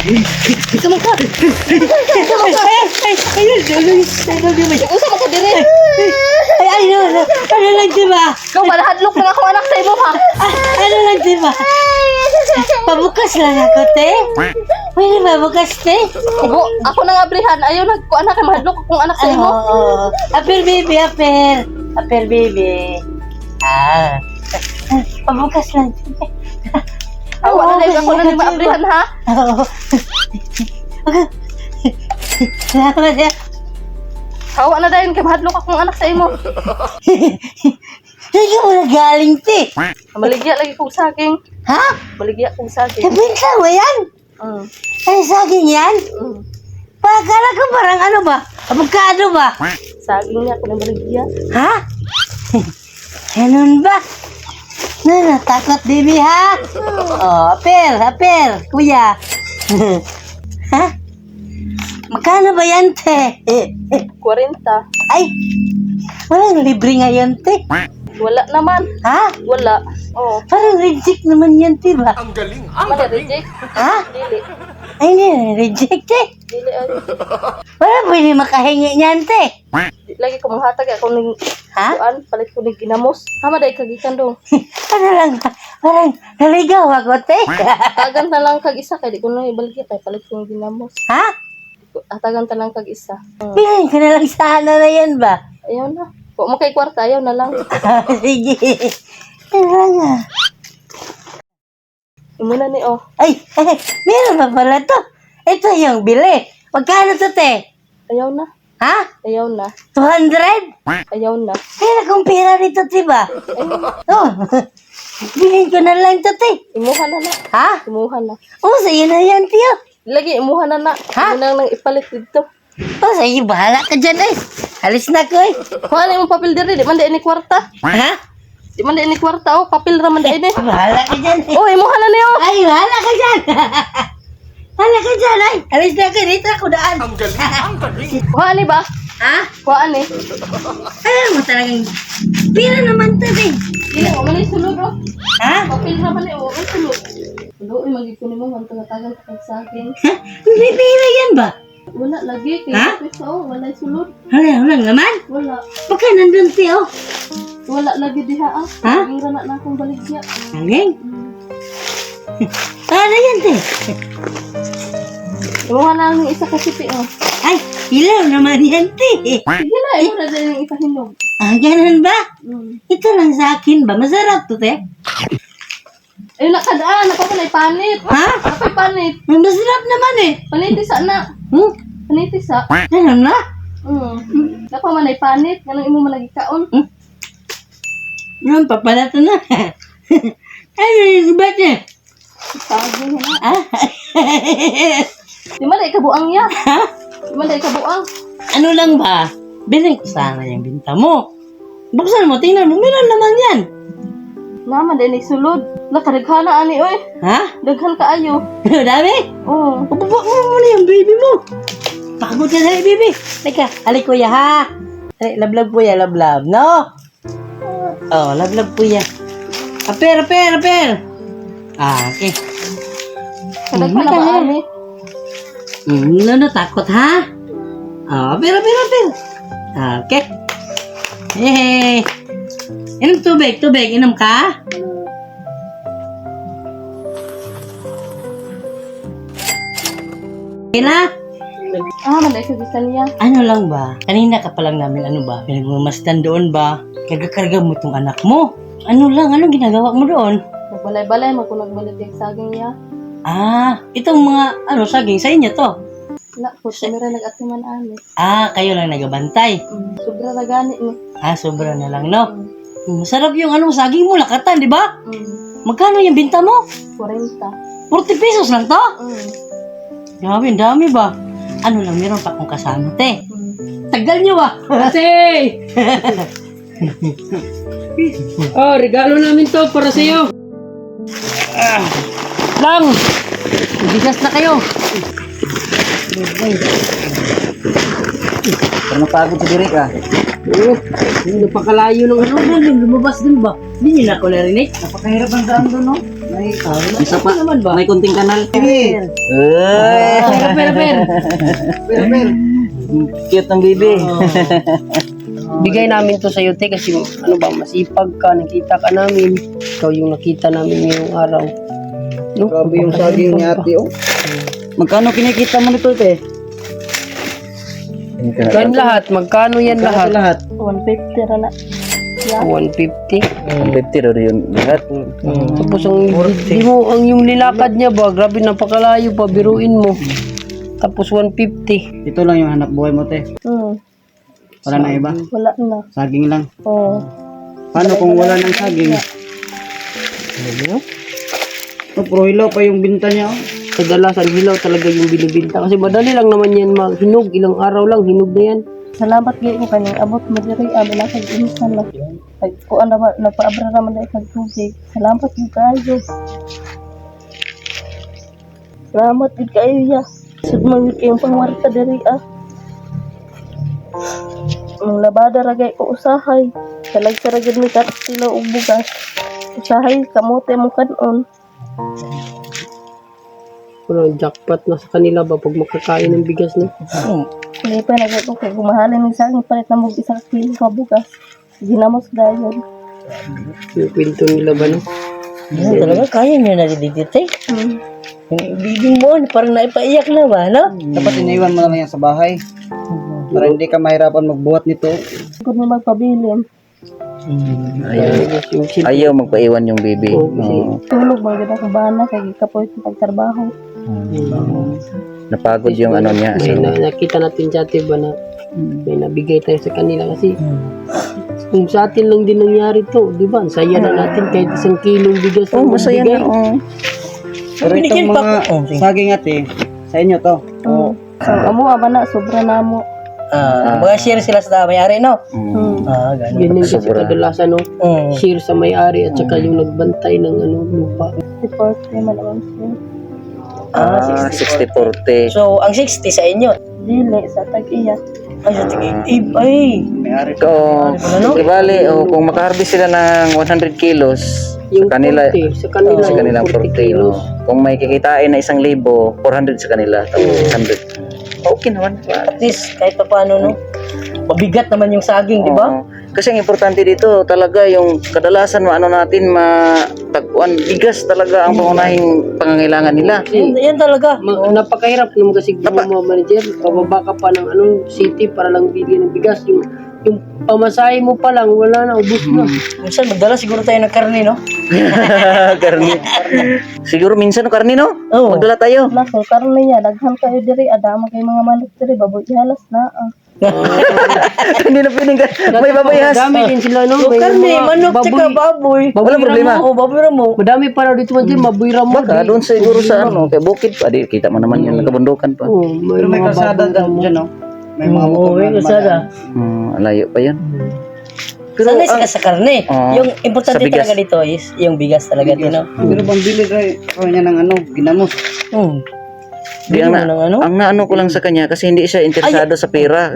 Sama ka. Sama ka. Usa man ka dire. Ano lang diba? Ikaw malahadlok na ako anak sa imo ha. Ano lang diba? Pabukas lang ako, te. Pwede ba bukas, te? Ugo, ako nang abrihan. Ayaw nagkuan na kay mahadlok akong anak sa imo. Oo. Apel, baby, apel. Apel, baby. Pabukas lang, te. Wala na ako na maabrihan ha. Oo. Salamat ya. Hawa na dayon kay mahadlok akong anak sa imo. Saan ka mo nagaling, te? Maligya lagi kong saging. Ha? Maligya kong saging. Kabinsa mo yan? Ay, saging yan? Pagkala ko parang ano ba? Avocado ba? Saging niya ako na maligya. Ha? Ganun ba? Natakot, baby, ha? Oh, apel, kuya. Ha? Magkano ba yan, te? 40. Ay, walang libre ngayon, te. Wala naman. Ha? Wala. Oh. Parang reject naman yan, te ba? Mana reject? Ha? Dili. Ay, hindi, reject, te. Dili ay. Wala pwede makahingi niyan, te. Lagi ko manghatag ako ning Ha? kuan, palit ko ning ginamos. Hama day kagikan dong. Ano lang, parang naligaw ako, te. Tagan na lang kag isa kay di ko na ibaligya kay palit ko ning ginamos. Ha? Atagan ta lang kag isa. Bilhin ka na lang sana na yan ba? Ayaw na. Wa mo kay kwarta, ayaw na lang. Sige. Ano nga? Imo na ni oh. Ay, meron pa pala to. Ito yung bili. Magkano to, te? Ayaw na. Ha? Ayaw na. 200? Ayaw na. Kaya kung pera rito, te ba? Oh, bilhin ko na lang to, te. Imuha na na. Ha? Imuha na. Oh, sa'yo na yan, tiyo. Lagi imuha na na. Ha? Imo nang ipalit dito. Oh, sa'yo, bahala ka dyan, eh. Alis na ko, eh. Kuha na imong papel diri, di man di ni kwarta. Ha? Di man di ni kwarta oh, papel ra man di ni. Bahala ka dyan, eh. Oh, imuha na niyo. Ay, bahala ka dyan. Bahala ka dyan, ay. Alis na ko, dito ako daan. Kuha ni ba? Ha? Kuha ni. Ayaw mo talagang pera naman to, eh. Dili mo man sulod oh. Ha? Papel ra man ni oh, sulod. Sulod magig ko nimo man tagal kag saging. May pera yan ba? Wala lagi kay Ha? peso, wala sulod. Wala naman. Wala. Baka nandun, tiyo. Wala lagi diha ah. Ha? Gira na akong baligya. Hangin. Ano yan, te? Imuha na lang yung isa ka sipi oh. Ay, ilaw naman yan, te. Sige na, imo na din yung ipahinog. Ganun ba? Mm. Ito lang sa akin ba? Masarap to, te. Ay, nakadaan. Ako ka na ipanit. Ha? Ako ipanit. Masarap naman, eh. Paniti sa na. Paniti sa. Ganun na? Ako man ay panit. Ganun imo man lagi kaon. Papalato na. Ano yung ba't eh? Saging na. Ah? Di man ay kabuang ya. Ha? Di man ay kabuang. Ano lang ba? Bilhin ko sana yung binta mo. Buksan mo, tingnan mo. Meron naman yan. Naman din sulod. Nakadaghan na ani oy. Ha? Daghan ka ayo. Dami? Oo. Pababa mo muna yung baby mo. Pagod ka na, baby. Teka, halik kuya ha. Lablab kuya, lablab, no? Oh, lablab kuya. Aper. Okay. Kadaghan na ba ani? Takot ha? Oh, aper. Okay. Hey. Inom tubig. Inom ka? Kila? Man ay kagikan niya. Ano lang ba? Kanina ka pa lang namin, ano ba? Pinagmamasdan doon ba? Kagakarga mo itong anak mo. Ano lang? Anong ginagawa mo doon? Nagbalay-balay, magkunag-balit yung saging niya. Itong mga, saging sa inyo to. Na, po, samira nag-atiman ani. Kayo lang nagabantay. Sobra na gani ni. Sobra na lang, no? Masarap yung saging mo, lakatan, di ba? Magkano yung binta mo? 40. 40 pesos lang to? Grabe, ang dami ba? Ano lang, meron pa akong kasama, te. Tagal nyo ba? Ate! Regalo namin to para sa'yo. Lang! Bigas na kayo. Para mapagod sa direk ah. Oo, hindi napakalayo ng Ano ba, lumabas din ba? Hindi nyo na ako narinig. Napakahirap ang daan doon no? Isa pa, may kunting kanal. Per. Cute ng bibi. Bigay namin to sa'yo, te, kasi ano ba, masipag ka, nakita ka namin. Ikaw yung nakita namin ngayong araw. No? Grabe yung saging ni ate, oh. Magkano kinikita mo nito, te? Yan lahat, magkano yan Lahat. lahat? Lahat. 150 ra na. 150. 150 rin yun lahat. Tapos ang yung nilakad niya ba, grabe napakalayo pa, biruin mo. Tapos 150. Ito lang yung hanap buhay mo, te. Wala na iba. Wala na. Saging lang. Oo. Paano kung wala ng saging? Oh, puro hilaw pa yung binta niya, oh. Kadalasan hilaw talaga yung binibinta. Kasi madali lang naman yan hinog. Ilang araw lang, hinog na yan. Salamat gyud ko kanyang abot mo diri abala kag insan lang. Kag kuan na nagpaabra ra man dai kag tubig. Salamat gyud kayo. Salamat gyud kayo ya. Sud man gyud kayong pangwarta diri ah. Ang labada ra gay ko usahay. Kalag sa ra gyud mi katilo og bugas. Usahay kamote mo kanon. Ano, jackpot na sa kanila ba pag makakain ng bigas na? Hindi pa nagay ko kay gumahalin ni sa akin palit na mo isa ka kilo ka bugas. Ginamos dayon. Yung kwento nila ba no? Talaga kaya niyo na dito, te. Yung ibigin mo, parang naipaiyak na ba, no? Dapat iniwan mo na lang yan sa bahay. Para hindi ka mahirapan magbuhat nito. Kung mo magpabilin. Ayaw magpaiwan yung baby. Tulog ba gid ako bana kay kapoy ko pagtrabaho. Napagod yung ano niya. May nakita natin dati ba na may nabigay tayo sa kanila kasi kung sa atin lang din nangyari to, di ba? Ang saya na natin kahit 1 kilong bigas ang Masaya bigay. na. Pero itong mga saging ate, sa inyo to. So amo aba na sobra na mo. Mga share sila sa may-ari, no? Ganun. Ganun kasi kadalasan, no? Share sa may-ari at saka yung nagbantay ng lupa. Report man naman siya. 60-40. So, ang 60 sa inyo? Dili sa tag-iya. Ay, sa tigib. Ay! Kung, bali, kung makaharvest sila ng 100 kilos, Yung sa kanila, 40, sa kanila, 40 kilos. Kung may kikitain na 1,000, 400 sa kanila, tapos 100. Okay naman. At least, kahit pa paano, no? Mabigat naman yung saging, di ba? Kasi ang importante dito talaga yung kadalasan natin matagpuan bigas talaga ang pangunahing pangangailangan nila. Yan talaga. Napakahirap naman kasi mo manager, pababa ka pa ng city para lang bigyan ng bigas. Yung pamasahe mo pa lang, wala na, ubus na. Minsan, magdala siguro tayo ng karne, no? Karne. Siguro minsan karne, no? Oo. Magdala tayo. Na kung karon niya daghan kayo diri adama kay mga manok diri baboy halas na. Hindi na pwedeng may babayas. Madami din sila, no? So, May karne, mga manok, tsaka baboy. Walang problema. Oo, baboy mo. Madami pa raw dito man din, baboy ramo. Baka doon siguro sa kay bukid pa. Di, kita mo naman yan, nakabundukan pa. Pero may kalsada dyan, no? May mga motor Oo, may na kalsada. Layo pa yan. Pero Sanay sila sa karne. Yung importante sa bigas. talaga dito is yung bigas talaga din, no? Pero bang bili niya ng ginamos. Di ang naano ko lang sa kanya kasi hindi siya interesado sa pera.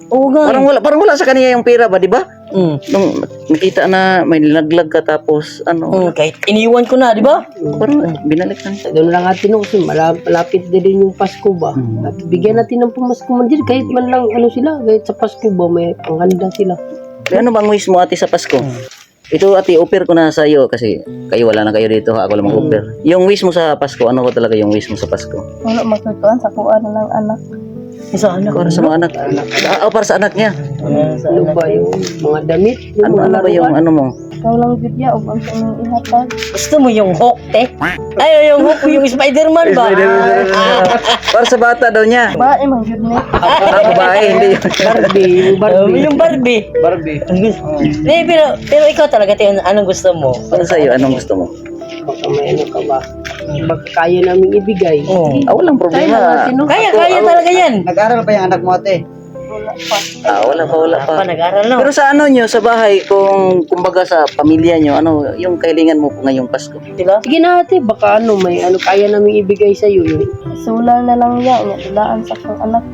Oo nga. Parang wala sa kanya yung pera ba, di ba? Nung nakita na may nilaglag ka tapos Kahit iniwan ko na, di ba? parang binalik lang. Doon lang natin, no? Kasi malapit din yung Pasko ba? At bigyan natin ng pamasko man din, kahit man lang sila, kahit sa Pasko ba, may panghanda sila. Ano bang wish mo ate sa Pasko? Ito ate, offer ko na sa iyo kasi kayo wala na kayo dito, ako lang mag-offer. Yung wish mo sa Pasko, ano ko talaga yung wish mo sa Pasko? Wala magkuan sa kuan ng anak. Isa anak. Para sa mga anak. Para sa anak niya. Ano ba yung mga damit? Yung mga Ano ba yung ano mo? Ikaw lang gid ya og ang inyong ihatag. Gusto mo yung Hulk, te? Ay, yung Hulk, yung Spider-Man ba? Para sa bata daw niya. Bae man gid ni. Babae, hindi yun. Barbie, Yung Barbie. Barbie. Pero ikaw talaga, te, anong gusto mo? Para sa iyo, anong gusto mo? Baka may ano ka ba? Baka kaya namin ibigay. Walang problema. Kaya talaga yan. Nag-aral pa yung anak mo ate? Wala pa. Nag-aral na. Pero sa ano nyo, sa bahay, kung kumbaga sa pamilya nyo, ano, yung kailangan mo ngayong Pasko? Diba? Sige na ate, baka may kaya namin ibigay sa iyo. Sulang na lang ya nya dulaan sa kong anak.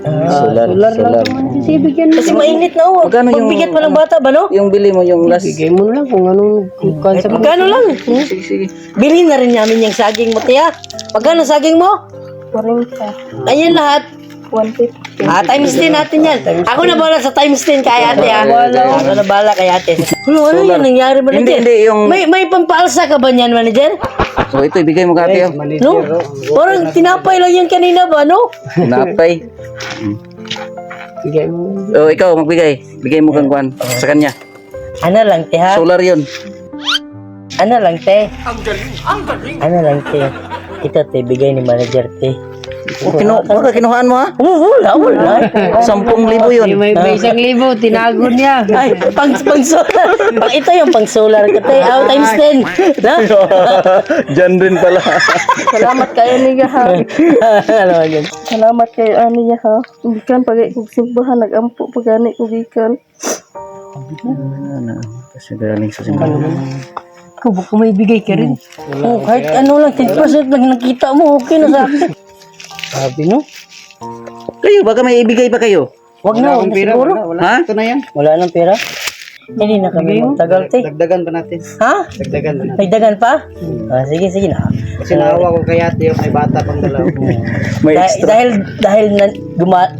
Solar. lang naman kasi bigyan mo. Kasi mainit na oh. Magkano yung- Pagbigat pa ng bata ba no? Yung bili mo yung last. Bigay mo lang kung anong Kahit magkano lang. Sige, sige. Bilhin na rin namin yung saging mo, tiya. Magkano saging mo? 40, Ayan lahat. 150. Times 10 natin yan. Ako na bala sa times 10 kay ate ha. Ako na bala kay ate. Ano yan? Nangyari ba na Hindi, dyan? hindi, yung... May pampaalsa ka ba niyan, manager? So, ito, ibigay mo ka ate. No? Parang tinapay lang yan kanina ba, no? Napay. bigay mo. O, ikaw, magbigay. Bigay mo kang kwan sa kanya. Ano lang, te, ha? Solar yun. Ano lang, te? Ano lang, te? Ito, te, bigay ni manager, te. Baka kinuhaan mo ha? Wala. 10,000 yun. May 1,000, tinago niya. Ay, pang solar. Ito yung pang solar ko, te. Times 10. Na? Diyan din pala. Salamat kayo niya ha. Ano yun? Salamat kayo niya ha. Hindi kan pagay kong simbahan, nagampo pagani ko gikan. Kasi galing sa simbahan. Ikaw, baka may bigay ka rin. Oh, kahit ano lang, 10% lang nakita mo, okay na sa akin. Sabi, no? Kayo, baka may ibigay pa kayo. Wag na, wag na siguro. Ha? Ito na yan. Wala nang pera. Hindi na kami magtagal, te. Dagdagan pa natin. Ha? Dagdagan pa natin. May dagan pa? Sige, sige na. Kasi naawa ko kay ate yung may bata pang dalaw. May extra. Dahil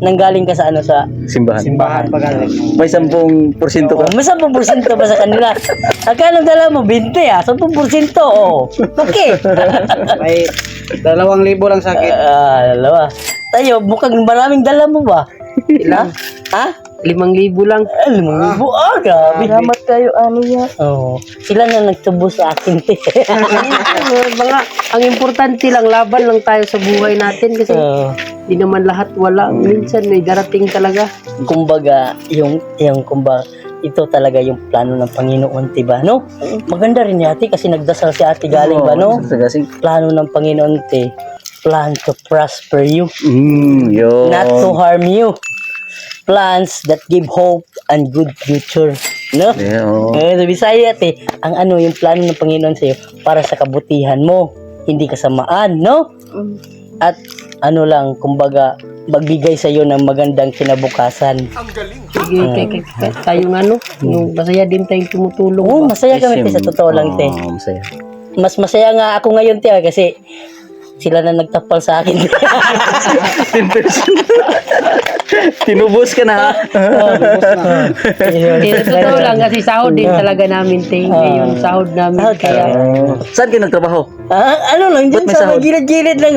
nanggaling ka sa ano sa Simbahan. Simbahan pa galing. May 10% ka. may 10% ba sa kanila? Akala dala mo 20 ah, 10% oh. Okay. May 2,000 lang sa akin. Dalawa. Tayo, mukhang maraming dala mo ba? Ilang? Ha? 5,000 lang. Alam mo, grabe. Salamat kayo niya. Oh, sila na nagtubo sa akin. Mga, ang importante lang, laban lang tayo sa buhay natin kasi di naman lahat wala. Minsan may darating talaga. Kumbaga, kumbaga, ito talaga yung plano ng Panginoon, diba, no? Maganda rin yati kasi nagdasal si ate galing ba, no? Plano ng Panginoon, te. Plan to prosper you, Yun. not to harm you. Plans that give hope and good future, no? Yeah, oo. Sa Bisaya, te, ang ano, yung plano ng Panginoon sa'yo para sa kabutihan mo, hindi kasamaan, no? At ano lang, kumbaga, magbigay sa'yo ng magandang kinabukasan. Sige, kay tayong ano, yung masaya din tayong tumutulong. Oo, masaya kami, te, sa totoo lang, te. Oo, masaya. Mas masaya nga ako ngayon, te, kasi sila na nagtapal sa akin. 10%. Tinubos ka na ha? Hindi, sa totoo lang kasi sahod din talaga namin, te. Yung sahod namin, kaya Saan kayo nagtrabaho? Ano lang, dyan Ba't may sa sahod? gilid-gilid lang.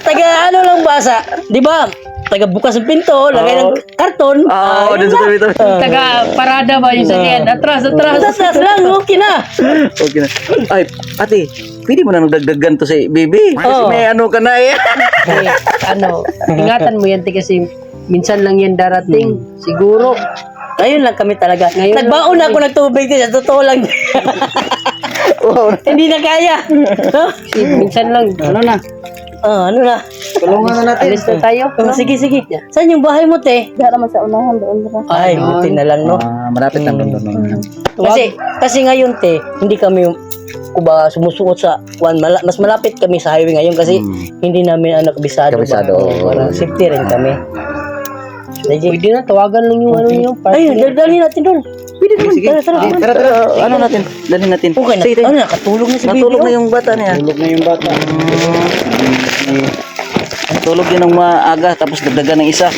Taga ano lang basa, di ba? Taga bukas ng pinto, lagay ng karton. Oo, yun dun sa lang. tabi-tabi. taga parada ba yung sakyan? Atras. Tas lang, okay na. Okay na. Ay, ate, pwede mo na nagdagdag ganito si Bibi. Kasi may ano ka na eh. Eh, ano, ingatan mo yan, te, kasi minsan lang yan darating. Siguro. Ngayon lang kami talaga. Ngayon Nagbaon na ako ng tubig, sa totoo lang. Hindi na kaya. No? Kasi minsan lang. Ano na? Ano na? Tulungan na natin. Alis na tayo. Sige. Saan yung bahay mo, te? Dara man sa unahan doon ra. Ay, buti na lang, no? Malapit lang doon. Kasi ngayon, te, hindi kami sumusuot sa mas malapit kami sa highway ngayon kasi hindi namin kabisado. Kabisado, oo. Para safety rin kami. Sige. Pwede na, tawagan lang yung ano yung Ayun, dali natin doon. Pwede naman. Tara. Ano natin? Dalhin natin. Okay na. Sige, tayo. Nakatulog na si Baby. Natulog na yung bata niya. Tulog na yung bata. Natulog din ng maaga tapos dagdagan ng isa.